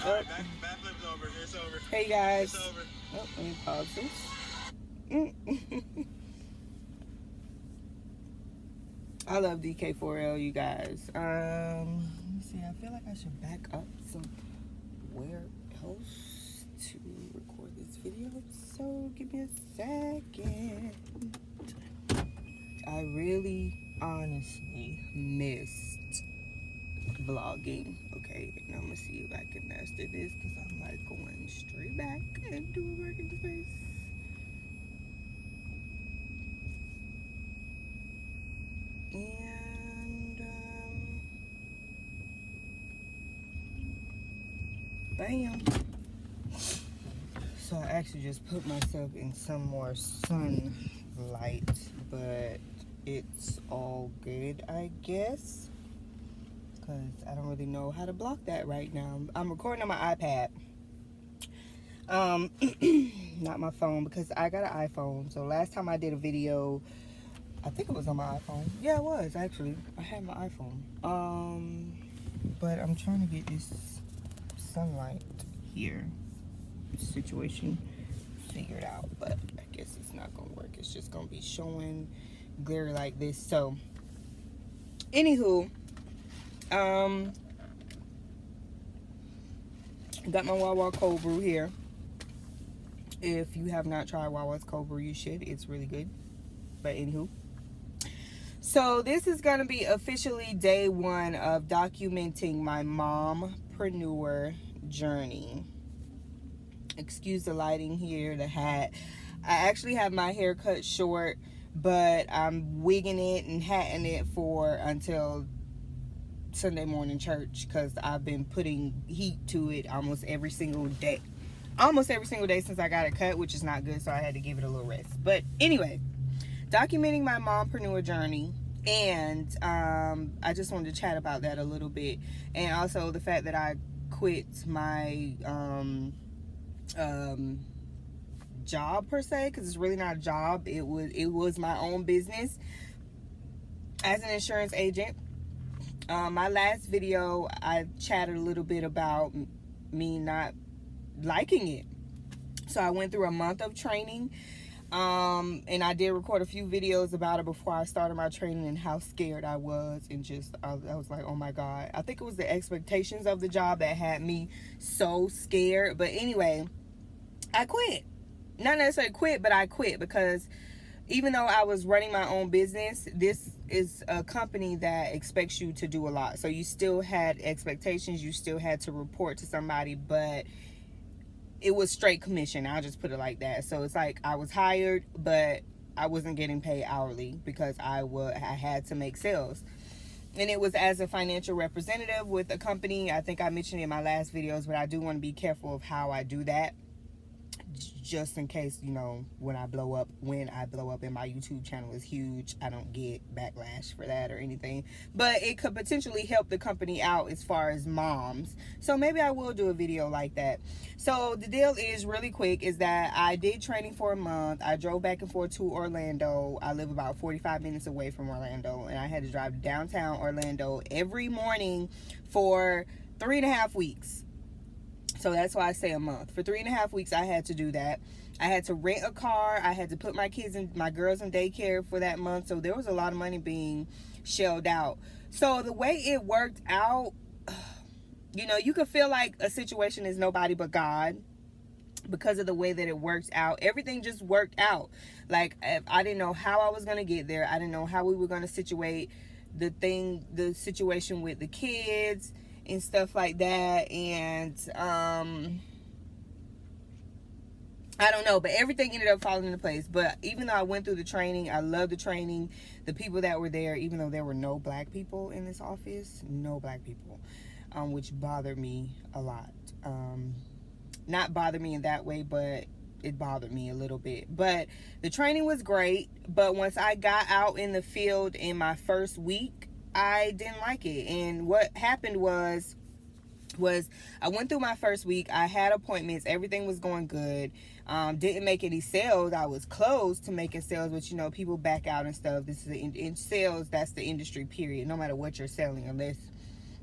Alright, backflip's over. It's over. Hey guys. It's over. Oh, let me pause this. I love DK4L, you guys. Let me see. I feel like I should back up somewhere else to record this video. So give me a second. I really, honestly missed vlogging. Okay, and I'm gonna see if I can master this because I'm like going straight back into a working space. And bam. So I actually just put myself in some more sunlight, but it's all good, I guess, because I don't really know how to block that right now. I'm recording on my iPad, not my phone, because I got an iPhone. So last time I did a video, I think it was on my iPhone. Yeah, it was actually. I had my iPhone. But I'm trying to get this sunlight here situation figured out, but I guess it's not gonna work. It's just gonna be showing glare like this. So anywho, got my Wawa cold brew here. If you have not tried Wawa's cold brew, you should. It's really good. But anywho, so this is gonna be officially day one of documenting my mompreneur journey. Excuse the lighting here, the hat. I actually have my hair cut short, but I'm wigging it and hatting it for until Sunday morning church, because I've been putting heat to it almost every single day since I got it cut, which is not good, so I had to give it a little rest. But anyway, documenting my mompreneur journey, and I just wanted to chat about that a little bit, and also the fact that I quit my job per se, because it's really not a job. It was my own business as an insurance agent. My last video, I chatted a little bit about me not liking it. So I went through a month of training, and I did record a few videos about it before I started my training, and how scared I was, and just I was like, oh my god. I think it was the expectations of the job that had me so scared. But anyway, I quit. Not necessarily quit, but I quit, because even though I was running my own business, this is a company that expects you to do a lot. So you still had expectations, you still had to report to somebody, but it was straight commission. I'll just put it like that. So it's like I was hired, but I wasn't getting paid hourly, because I had to make sales. And it was as a financial representative with a company. I think I mentioned it in my last videos, but I do want to be careful of how I do that, just in case, you know, when I blow up and my YouTube channel is huge, I don't get backlash for that or anything. But it could potentially help the company out as far as moms. So maybe I will do a video like that. So the deal is, really quick, is that I did training for a month. I drove back and forth to Orlando. I live about 45 minutes away from Orlando, and I had to drive to downtown Orlando every morning for 3.5 weeks. So that's why I say a month. For 3.5 weeks, I had to do that. I had to rent a car. I had to put my girls in daycare for that month. So there was a lot of money being shelled out. So the way it worked out, you know, you could feel like a situation is nobody but God, because of the way that it worked out. Everything just worked out. Like, I didn't know how I was going to get there. I didn't know how we were going to situate the situation with the kids and stuff like that. And I don't know, but everything ended up falling into place. But even though I went through the training, I loved the training. The people that were there, even though there were no black people in this office, no black people, which bothered me a lot. Not bothered me in that way, but it bothered me a little bit. But the training was great. But once I got out in the field in my first week, I didn't like it. And what happened was I went through my first week. I had appointments. Everything was going good. Didn't make any sales. I was close to making sales, but you know, people back out and stuff. This is in sales. That's the industry, period. No matter what you're selling, unless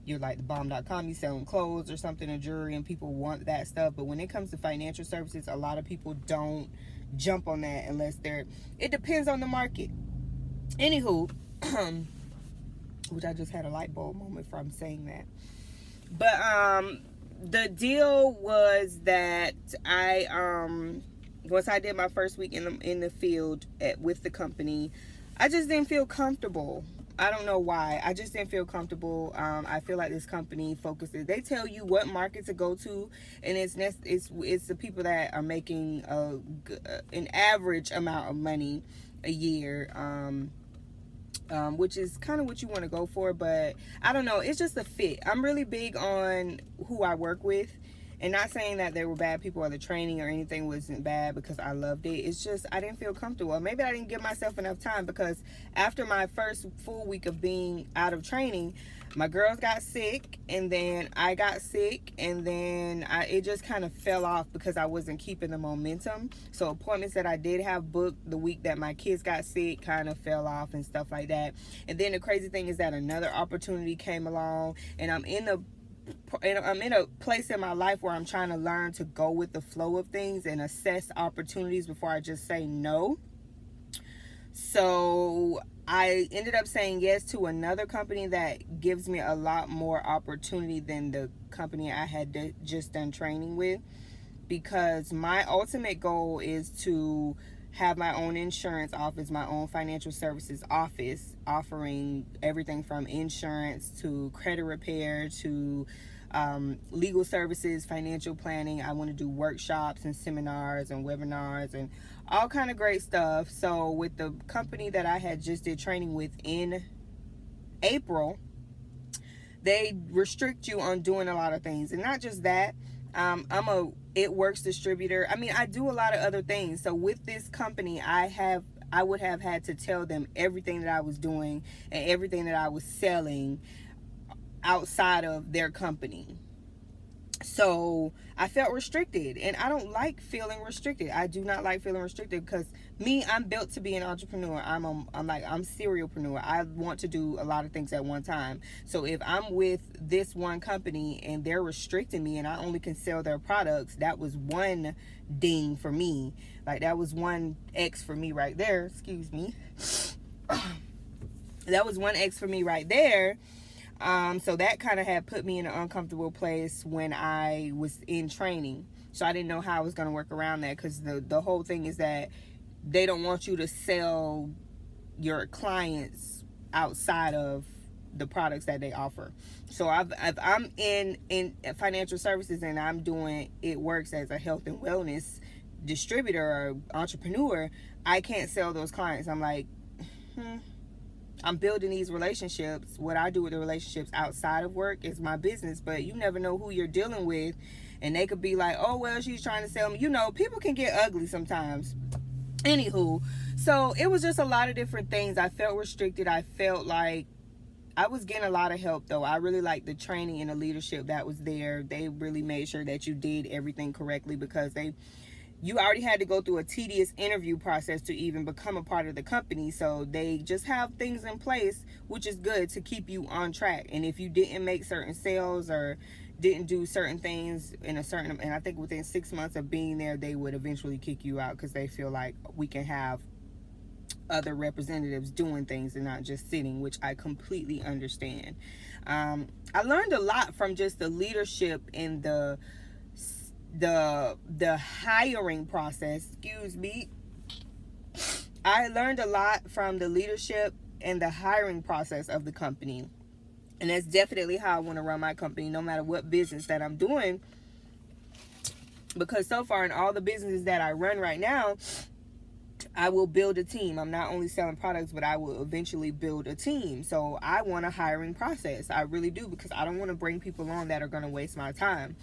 you're like the bomb.com, you selling clothes or something, or jewelry, and people want that stuff. But when it comes to financial services, a lot of people don't jump on that unless it depends on the market. Anywho, which I just had a light bulb moment from saying that. But the deal was that once I did my first week in the field with the company, I just didn't feel comfortable. I don't know why. I just didn't feel comfortable. I feel like this company focuses. They tell you what market to go to, and it's the people that are making an average amount of money a year. Which is kind of what you want to go for, but I don't know. It's just a fit. I'm really big on who I work with, and not saying that they were bad people or the training or anything wasn't bad, because I loved it. It's just I didn't feel comfortable. Maybe I didn't give myself enough time, because after my first full week of being out of training, my girls got sick, and then I got sick, and then it just kind of fell off because I wasn't keeping the momentum. So appointments that I did have booked the week that my kids got sick kind of fell off and stuff like that. And then the crazy thing is that another opportunity came along, and I'm in a place in my life where I'm trying to learn to go with the flow of things and assess opportunities before I just say no. So I ended up saying yes to another company that gives me a lot more opportunity than the company I had just done training with, because my ultimate goal is to have my own insurance office, my own financial services office, offering everything from insurance to credit repair to legal services, financial planning. I want to do workshops and seminars and webinars and all kind of great stuff. So with the company that I had just did training with in April, they restrict you on doing a lot of things. And not just that, I'm a It Works distributor. I mean, I do a lot of other things. So with this company, I would have had to tell them everything that I was doing and everything that I was selling outside of their company. So I felt restricted, and I don't like feeling restricted. I do not like feeling restricted, because I'm built to be an entrepreneur. I'm serialpreneur. I want to do a lot of things at one time. So if I'm with this one company and they're restricting me and I only can sell their products, that was one ding for me. Like, that was one X for me right there. Excuse me. That was one X for me right there. So that kind of had put me in an uncomfortable place when I was in training. So I didn't know how I was going to work around that, because the whole thing is that they don't want you to sell your clients outside of the products that they offer. So if I'm in financial services and I'm doing It Works as a health and wellness distributor or entrepreneur, I can't sell those clients. I'm like, I'm building these relationships. What I do with the relationships outside of work is my business, but you never know who you're dealing with, and they could be like, oh, well, she's trying to sell me. People can get ugly sometimes. Anywho, so it was just a lot of different things. I felt restricted. I felt like I was getting a lot of help, though. I really liked the training and the leadership that was there. They really made sure that you did everything correctly, because you already had to go through a tedious interview process to even become a part of the company. So they just have things in place, which is good, to keep you on track. And if you didn't make certain sales or didn't do certain things and I think within 6 months of being there, they would eventually kick you out, because they feel like we can have other representatives doing things and not just sitting, which I completely understand. I learned a lot from just the leadership and the hiring process. Excuse me. I learned a lot from the leadership and the hiring process of the company, and that's definitely how I want to run my company, no matter what business that I'm doing, because so far in all the businesses that I run right now, I will build a team. I'm not only selling products, but I will eventually build a team. So I want a hiring process. I really do, because I don't want to bring people on that are going to waste my time.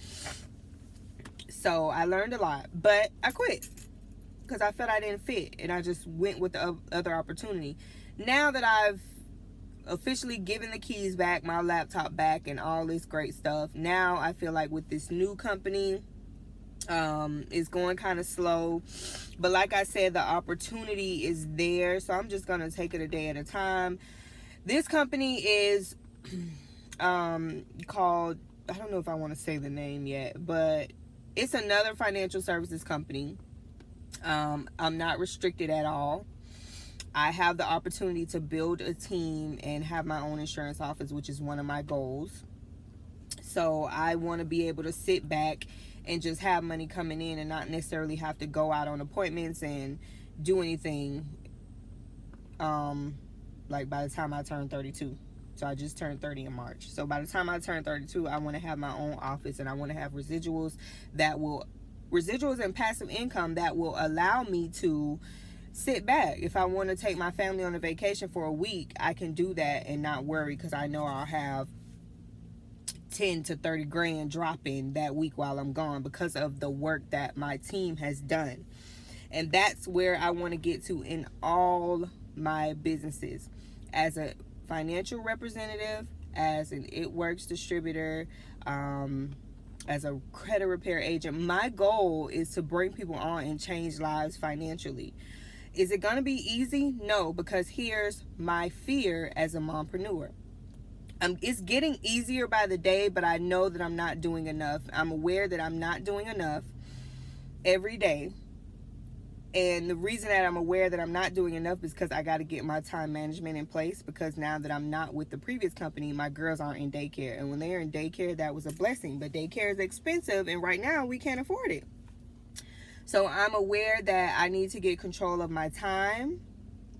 So I learned a lot, but I quit because I felt I didn't fit, and I just went with the other opportunity. Now that I've officially given the keys back, my laptop back, and all this great stuff, now I feel like with this new company, it's going kind of slow, but like I said, the opportunity is there, so I'm just gonna take it a day at a time. This company is called, I don't know if I want to say the name yet, but it's another financial services company. I'm not restricted at all. I have the opportunity to build a team and have my own insurance office, which is one of my goals. So I want to be able to sit back and just have money coming in and not necessarily have to go out on appointments and do anything like by the time I turn 32. So I just turned 30 in March. So by the time I turn 32, I want to have my own office, and I want to have residuals and passive income that will allow me to sit back. If I want to take my family on a vacation for a week, I can do that and not worry, because I know I'll have 10 to 30 grand dropping that week while I'm gone because of the work that my team has done. And that's where I want to get to in all my businesses. As a financial representative, as an It Works distributor, as a credit repair agent, my goal is to bring people on and change lives financially. Is it going to be easy? No, because here's my fear as a mompreneur. It's getting easier by the day, but I know that I'm not doing enough. I'm aware that I'm not doing enough every day. And the reason that I'm aware that I'm not doing enough is because I got to get my time management in place, because now that I'm not with the previous company, my girls aren't in daycare. And when they're in daycare, that was a blessing. But daycare is expensive, and right now we can't afford it. So I'm aware that I need to get control of my time.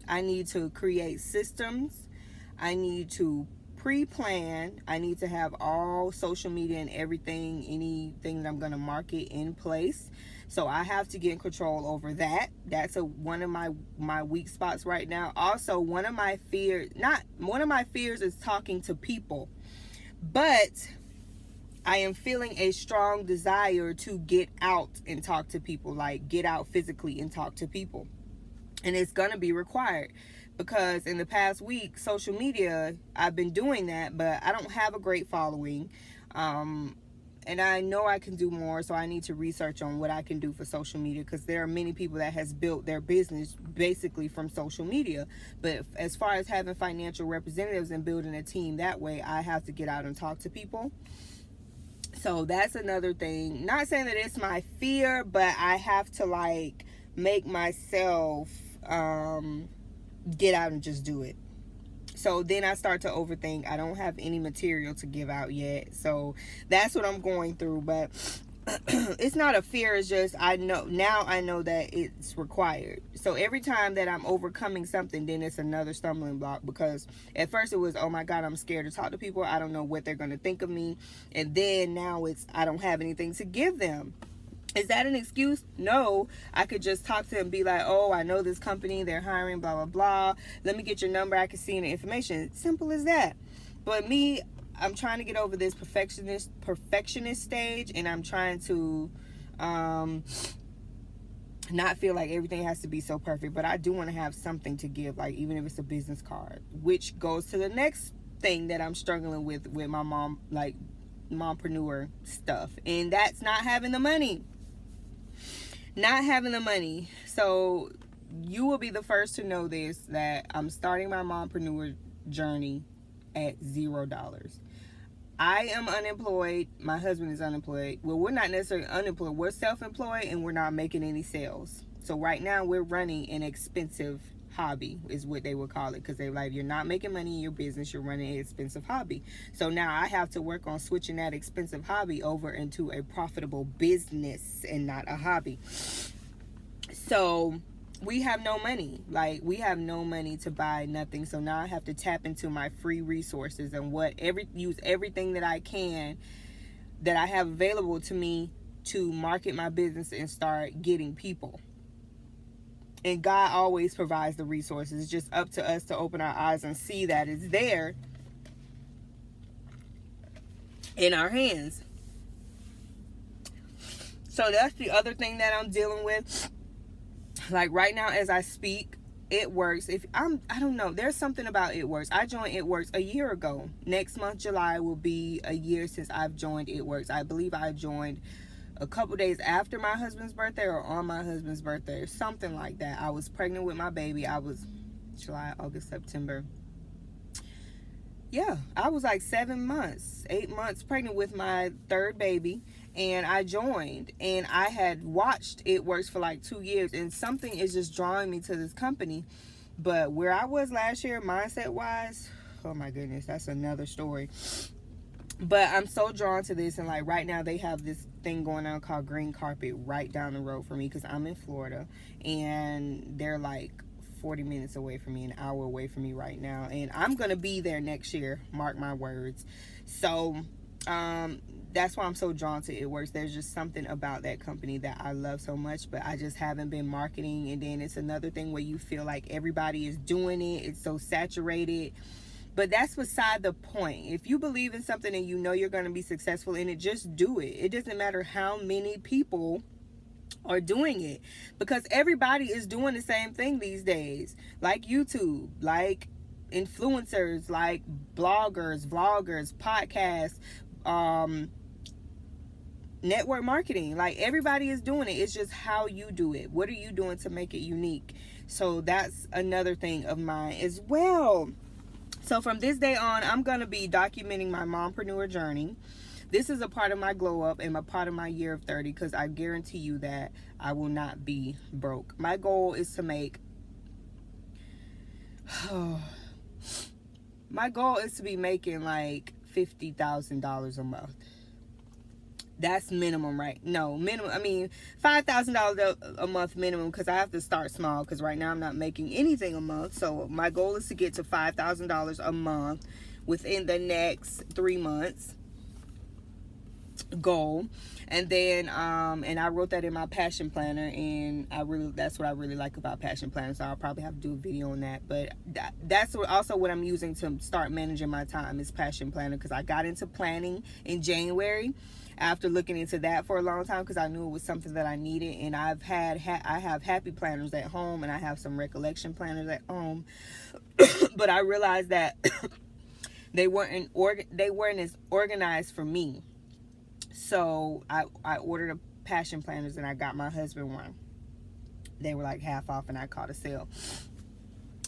I need to create systems. I need to pre-plan. I need to have all social media and anything that I'm going to market in place. So I have to get control over that. That's one of my weak spots right now. Also, one of my fears is talking to people. But I am feeling a strong desire to get out and talk to people, like get out physically and talk to people. And it's going to be required, because in the past week, social media, I've been doing that, but I don't have a great following. And I know I can do more, so I need to research on what I can do for social media, because there are many people that has built their business basically from social media. But as far as having financial representatives and building a team that way, I have to get out and talk to people. So that's another thing. Not saying that it's my fear, but I have to make myself get out and just do it. So then I start to overthink. I don't have any material to give out yet. So that's what I'm going through. But it's not a fear. It's just I know that it's required. So every time that I'm overcoming something, then it's another stumbling block. Because at first it was, oh my God, I'm scared to talk to people. I don't know what they're going to think of me. And then now it's, I don't have anything to give them. Is that an excuse? No. I could just talk to them and be like, oh, I know this company, they're hiring, blah, blah, blah. Let me get your number. I can see the information. Simple as that. But me, I'm trying to get over this perfectionist stage, and I'm trying to not feel like everything has to be so perfect. But I do want to have something to give, like even if it's a business card, which goes to the next thing that I'm struggling with my mom, like mompreneur stuff, and that's not having the money. So you will be the first to know this, that I'm starting my mompreneur journey at $0. I am unemployed. My husband is unemployed. Well, we're not necessarily unemployed. We're self-employed, and we're not making any sales. So right now we're running an expensive hobby, is what they would call it, because they're like, you're not making money in your business, you're running an expensive hobby. So now I have to work on switching that expensive hobby over into a profitable business and not a hobby. So we have no money. We have no money to buy nothing. So now I have to tap into my free resources and use everything that I can, that I have available to me, to market my business and start getting people. And God always provides the resources. It's just up to us to open our eyes and see that it's there in our hands. So that's the other thing that I'm dealing with. Like right now as I speak, It Works. I don't know. There's something about It Works. I joined It Works a year ago. Next month, July, will be a year since I've joined It Works. I believe I joined a couple days after my husband's birthday or on my husband's birthday or something like that. I was pregnant with my baby. I was July, August, September. Yeah, I was like 7 months, 8 months pregnant with my third baby, and I joined, and I had watched It Works for like 2 years, and something is just drawing me to this company. But where I was last year, mindset wise, oh my goodness, that's another story. But I'm so drawn to this, and like right now they have this thing going on called Green Carpet right down the road for me, because I'm in Florida, and they're like 40 minutes away from me, an hour away from me right now, and I'm gonna be there next year, mark my words. So that's why I'm so drawn to It Works. There's just something about that company that I love so much, but I just haven't been marketing. And then it's another thing where you feel like everybody is doing it, it's so saturated. But that's beside the point. If you believe in something and you know you're going to be successful in it, just do it. It doesn't matter how many people are doing it, because everybody is doing the same thing these days, like YouTube, like influencers, like bloggers, vloggers, podcasts, network marketing. Like everybody is doing it. It's just how you do it. What are you doing to make it unique? So that's another thing of mine as well. So from this day on, I'm going to be documenting my mompreneur journey. This is a part of my glow up and a part of my year of 30, because I guarantee you that I will not be broke. My goal is to make, my goal is to be making like $50,000 a month. That's minimum, right? No, minimum. I mean, $5,000 a month minimum, because I have to start small, because right now I'm not making anything a month. So my goal is to get to $5,000 a month within the next 3 months goal. And then and I wrote that in my passion planner, and that's what I really like about passion planner. So I'll probably have to do a video on that. But that's also what I'm using to start managing my time, is passion planner, because I got into planning in January after looking into that for a long time, because I knew it was something that I needed. And I have happy planners at home, and I have some recollection planners at home. But I realized that they weren't as organized for me. So I ordered a passion planners, and I got my husband one. They were like half off, and I caught a sale.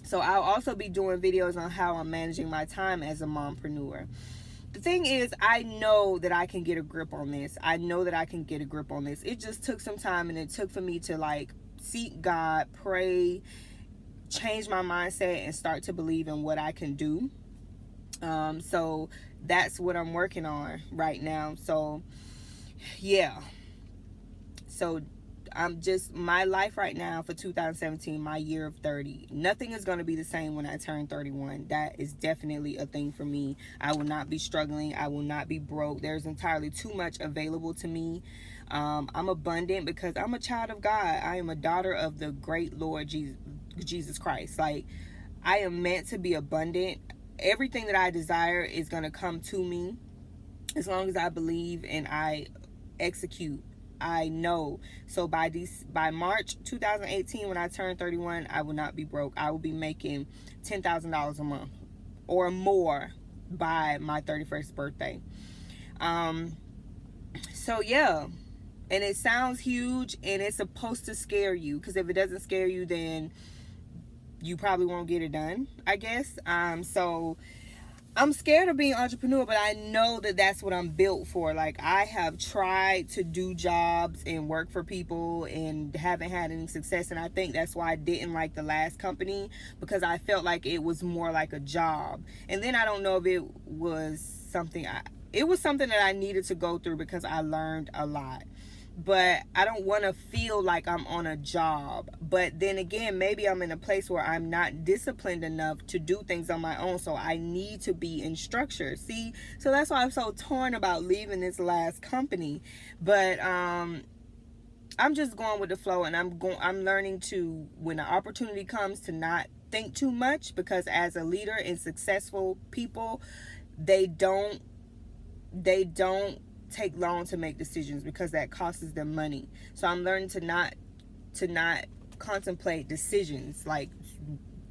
So I'll also be doing videos on how I'm managing my time as a mompreneur. The thing is, I know that I can get a grip on this. It just took some time, and it took for me to like seek God, pray, change my mindset, and start to believe in what I can do. So that's what I'm working on right now. So yeah. So my life right now for 2017, my year of 30, nothing is going to be the same when I turn 31. That is definitely a thing for me. I will not be struggling. I will not be broke. There's entirely too much available to me. I'm abundant because I'm a child of God. I am a daughter of the great Lord Jesus Christ. Like, I am meant to be abundant. Everything that I desire is going to come to me as long as I believe and I execute. I know. So by March 2018, when I turn 31, I will not be broke. I will be making $10,000 a month or more by my 31st birthday. So yeah. And it sounds huge, and it's supposed to scare you, because if it doesn't scare you, then you probably won't get it done, I guess. So I'm scared of being an entrepreneur, but I know that that's what I'm built for. Like, I have tried to do jobs and work for people and haven't had any success. And I think that's why I didn't like the last company, because I felt like it was more like a job. And then I don't know if it was something that I needed to go through, because I learned a lot. But I don't want to feel like I'm on a job. But then again, maybe I'm in a place where I'm not disciplined enough to do things on my own, so I need to be in structure. See, so that's why I'm so torn about leaving this last company. But I'm just going with the flow, and I'm learning to, when the opportunity comes, to not think too much, because as a leader and successful people, they don't take long to make decisions, because that costs them money. So I'm learning to not contemplate decisions, like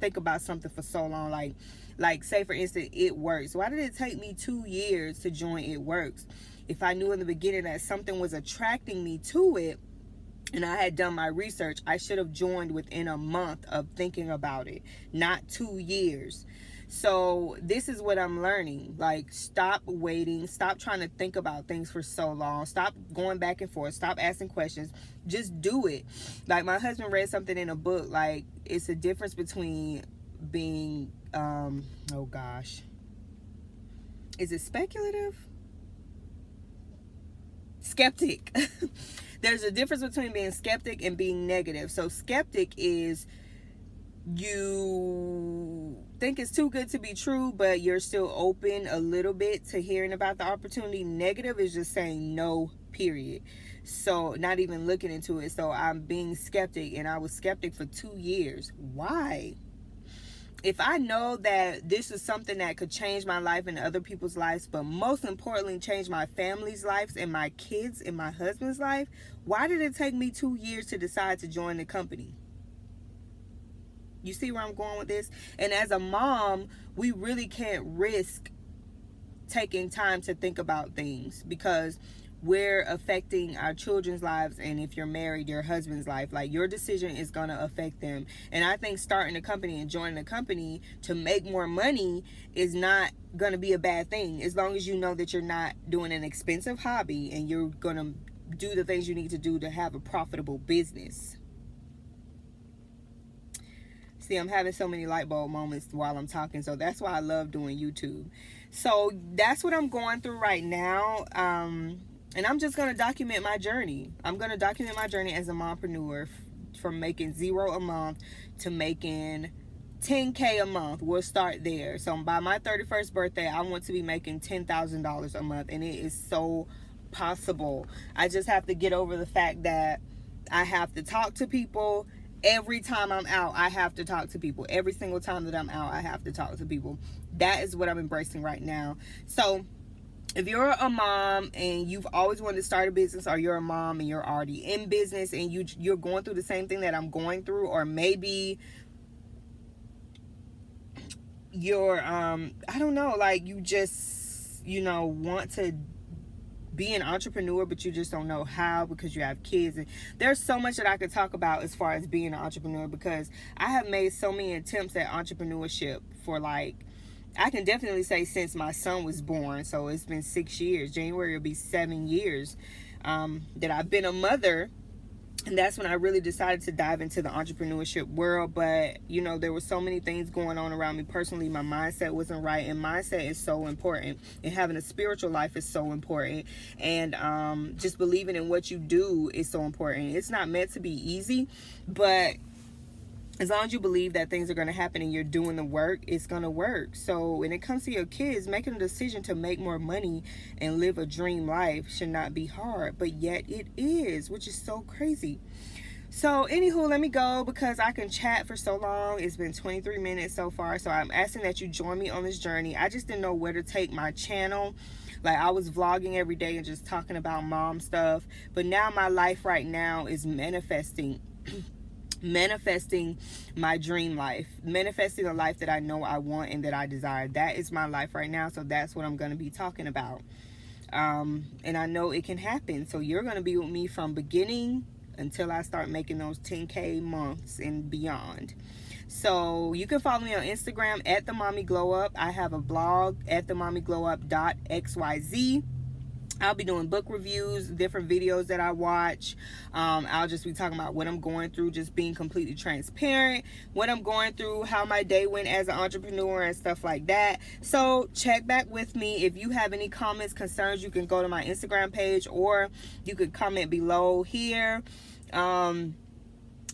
think about something for so long. Like say for instance, It Works. Why did it take me 2 years to join It Works? If I knew in the beginning that something was attracting me to it, and I had done my research, I should have joined within a month of thinking about it, not 2 years. So this is what I'm learning. Like, stop waiting. Stop trying to think about things for so long. Stop going back and forth. Stop asking questions. Just do it. Like, my husband read something in a book. Like, it's a difference between being, oh gosh. Is it speculative? Skeptic. There's a difference between being skeptic and being negative. So skeptic is you think it's too good to be true, but you're still open a little bit to hearing about the opportunity. Negative is just saying no, period. So not even looking into it. So I'm being skeptic, and I was skeptic for 2 years. Why? If I know that this is something that could change my life and other people's lives, but most importantly, change my family's lives and my kids and my husband's life, why did it take me 2 years to decide to join the company? You see where I'm going with this? And as a mom, we really can't risk taking time to think about things, because we're affecting our children's lives, and if you're married, your husband's life. Like, your decision is going to affect them. And I think starting a company and joining a company to make more money is not going to be a bad thing, as long as you know that you're not doing an expensive hobby and you're going to do the things you need to do to have a profitable business. See, I'm having so many light bulb moments while I'm talking, so that's why I love doing YouTube. So that's what I'm going through right now. And I'm just going to document my journey. I'm going to document my journey as a mompreneur, from making $0 a month to making $10K a month. We'll start there. So by my 31st birthday, I want to be making $10,000 a month. And it is so possible. I just have to get over the fact that I have to talk to people. Every time I'm out, I have to talk to people. Every single time that I'm out, I have to talk to people. That is what I'm embracing right now. So if you're a mom and you've always wanted to start a business, or you're a mom and you're already in business and you're going through the same thing that I'm going through, or maybe you're I don't know, like, you just, want to be an entrepreneur, but you just don't know how because you have kids. And there's so much that I could talk about as far as being an entrepreneur, because I have made so many attempts at entrepreneurship for, like, I can definitely say since my son was born. So it's been 6 years. January will be 7 years that I've been a mother. And that's when I really decided to dive into the entrepreneurship world. But, there were so many things going on around me personally. My mindset wasn't right. And mindset is so important. And having a spiritual life is so important. And just believing in what you do is so important. It's not meant to be easy, but as long as you believe that things are going to happen and you're doing the work, it's going to work. So when it comes to your kids, making a decision to make more money and live a dream life should not be hard, but yet it is, which is so crazy. So anywho, let me go because I can chat for so long. It's been 23 minutes so far. So I'm asking that you join me on this journey. I just didn't know where to take my channel. Like, I was vlogging every day and just talking about mom stuff. But now my life right now is manifesting my dream life, manifesting a life that I know I want and that I desire. That is my life right now. So that's what I'm going to be talking about. And I know it can happen. So you're going to be with me from beginning until I start making those 10K months and beyond. So you can follow me on Instagram at The Mommy Glow Up. I have a blog at themommyglowup.xyz. I'll be doing book reviews, different videos that I watch. I'll just be talking about what I'm going through, just being completely transparent, what I'm going through, how my day went as an entrepreneur and stuff like that. So check back with me. If you have any comments, concerns, you can go to my Instagram page, or you could comment below here.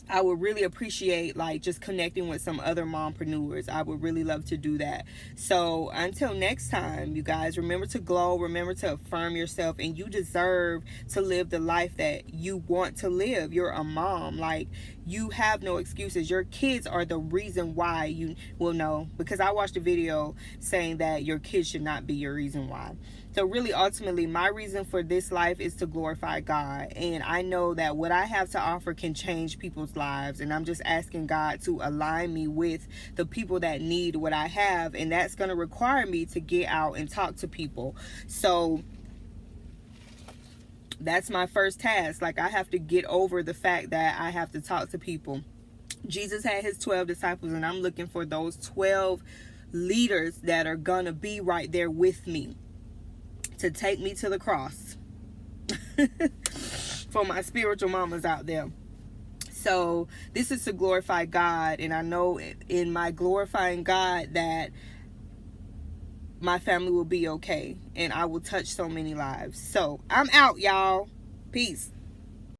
I would really appreciate, like, just connecting with some other mompreneurs. I would really love to do that. So until next time, you guys, remember to glow, remember to affirm yourself, and you deserve to live the life that you want to live. You're a mom. Like, you have no excuses. Your kids are the reason why you will know, because I watched a video saying that your kids should not be your reason why. So really, ultimately, my reason for this life is to glorify God. And I know that what I have to offer can change people's lives. And I'm just asking God to align me with the people that need what I have. And that's going to require me to get out and talk to people. So that's my first task. Like, I have to get over the fact that I have to talk to people. Jesus had his 12 disciples, and I'm looking for those 12 leaders that are gonna be right there with me to take me to the cross. For my spiritual mamas out there. So this is to glorify God, and I know in my glorifying God that my family will be okay, and I will touch so many lives. So I'm out, y'all. Peace.